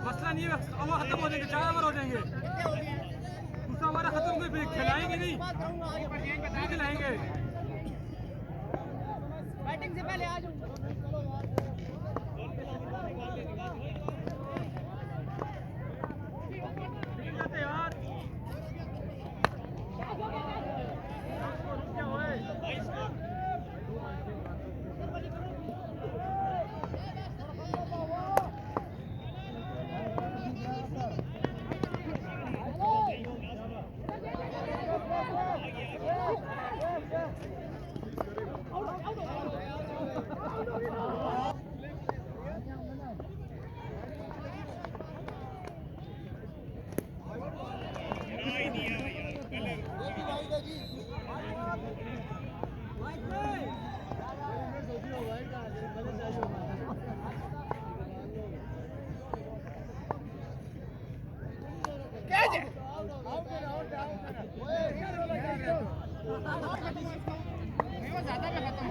मसला नहीं है, ओवर खत्म हो जाएंगे, 4 ओवर हो जाएंगे। दूसरा ओवर खत्म हुए फिर खिलाएंगे नहीं, नहीं खिलाएंगे। बैटिंग से पहले आ जाओ।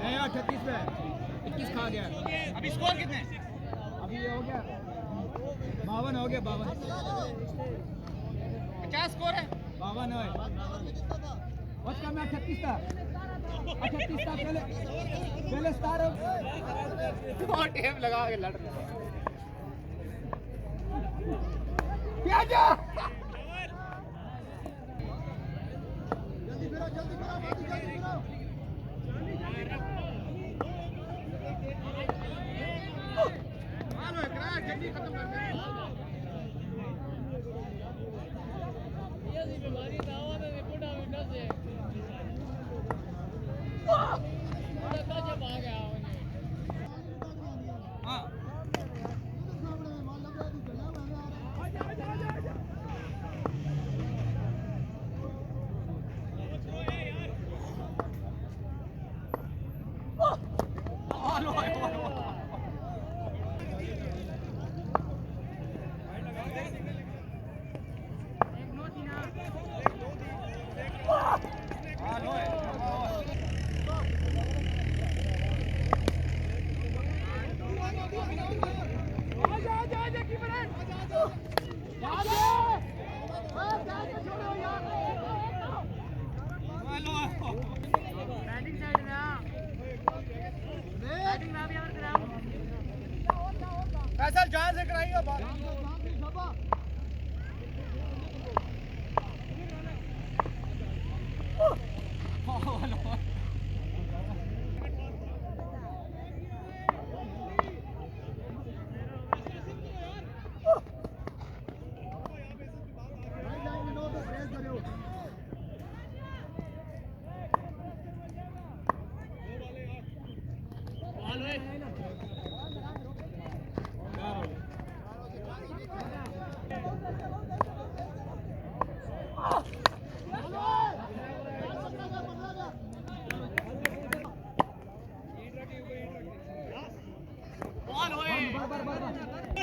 नहीं 38 पे 21 खा गया। अभी स्कोर कितने? अभी ये हो गया 52 हो गया 52। 50 स्कोर है। 52 है। बहुत कम है 38 था। 38 था पहले स्टार और टेप लगा के लड़ रहे क्या जा जल्दी खत्म कर दे। ये बीमारी दावा में रिपोर्ट आ विंडो से का जब आ गया हां फैसल जान से कराइएगा बात।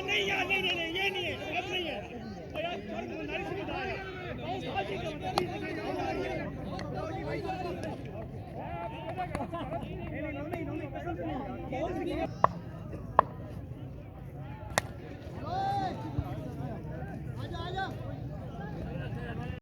नहीं यार नहीं ये नहीं है अब नहीं है और यार नारी से बता है नहीं पसंद नहीं